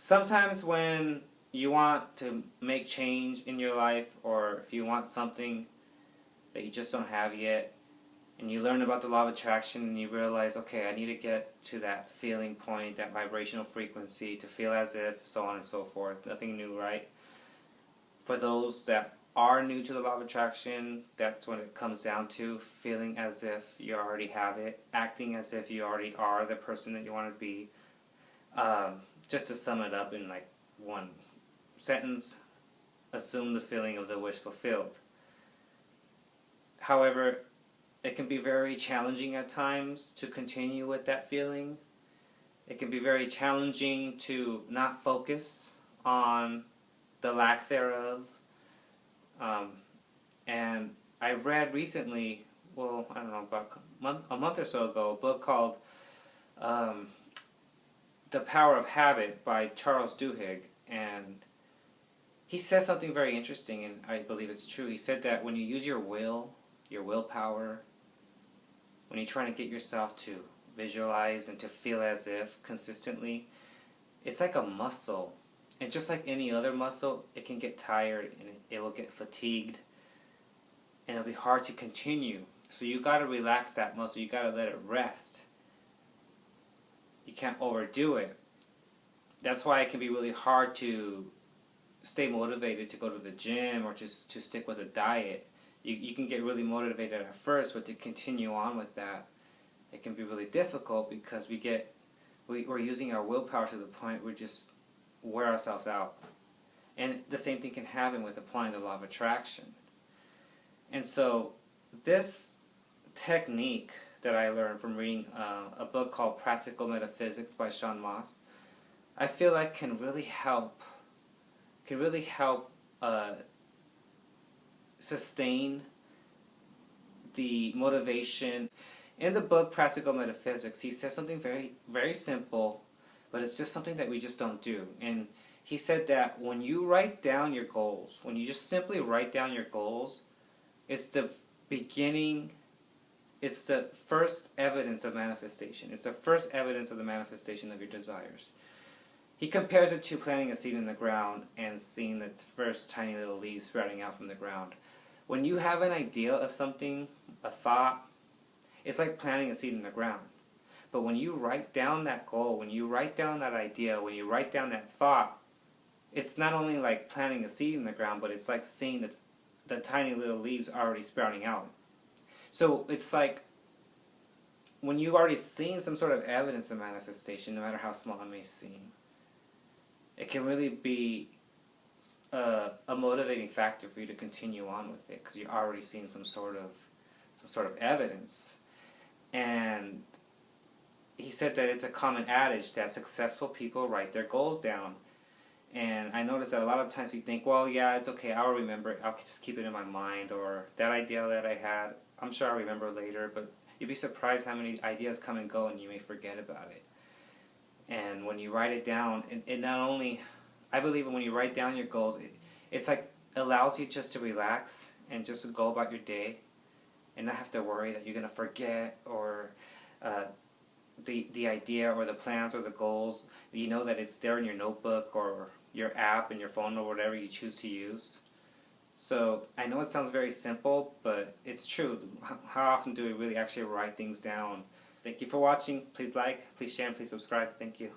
Sometimes when you want to make change in your life, or if you want something that you just don't have yet, and you learn about the law of attraction and you realize, okay, I need to get to that feeling point, that vibrational frequency, to feel as if, so on and so forth. Nothing new, right? For those that are new to the law of attraction, that's when it comes down to feeling as if you already have it, acting as if you already are the person that you want to be. Just to sum it up in like one sentence, assume the feeling of the wish fulfilled. However, it can be very challenging at times to continue with that feeling. It can be very challenging to not focus on the lack thereof. And I read recently, well, I don't know, about a month or so ago, a book called The Power of Habit by Charles Duhigg, and he says something very interesting, and I believe it's true. He said that when you use your willpower, when you're trying to get yourself to visualize and to feel as if consistently, it's like a muscle. And just like any other muscle, it can get tired and it will get fatigued, and it'll be hard to continue. So you got to relax that muscle. You got to let it rest. You can't overdo it. That's why it can be really hard to stay motivated to go to the gym or just to stick with a diet. You can get really motivated at first, but to continue on with that, it can be really difficult because we're using our willpower to the point we just wear ourselves out. And the same thing can happen with applying the law of attraction. And so this technique that I learned from reading a book called Practical Metaphysics by Shawn Moss, I feel like can really help sustain the motivation. In the book Practical Metaphysics, he says something very, very simple, but it's just something that we just don't do. And he said that when you write down your goals, when you just simply write down your goals, it's the beginning, it's the first evidence of manifestation. It's the first evidence of the manifestation of your desires. He compares it to planting a seed in the ground and seeing its first tiny little leaves sprouting out from the ground. When you have an idea of something, a thought, it's like planting a seed in the ground. But when you write down that goal, when you write down that idea, when you write down that thought, it's not only like planting a seed in the ground, but it's like seeing the tiny little leaves already sprouting out. So it's like when you've already seen some sort of evidence of manifestation, no matter how small it may seem, it can really be a motivating factor for you to continue on with it because you've already seen some sort of evidence. And he said that it's a common adage that successful people write their goals down. And I noticed that a lot of times we think, well, yeah, it's okay, I'll remember it, I'll just keep it in my mind, or that idea that I had, I'm sure I'll remember later, but you'd be surprised how many ideas come and go and you may forget about it. And when you write it down, it not only, I believe when you write down your goals, it's like allows you just to relax and just to go about your day and not have to worry that you're going to forget or the idea or the plans or the goals. You know that it's there in your notebook or your app and your phone or whatever you choose to use. So I know it sounds very simple, but it's true. How often do we really actually write things down? Thank you for watching. Please like, please share, and please subscribe. Thank you.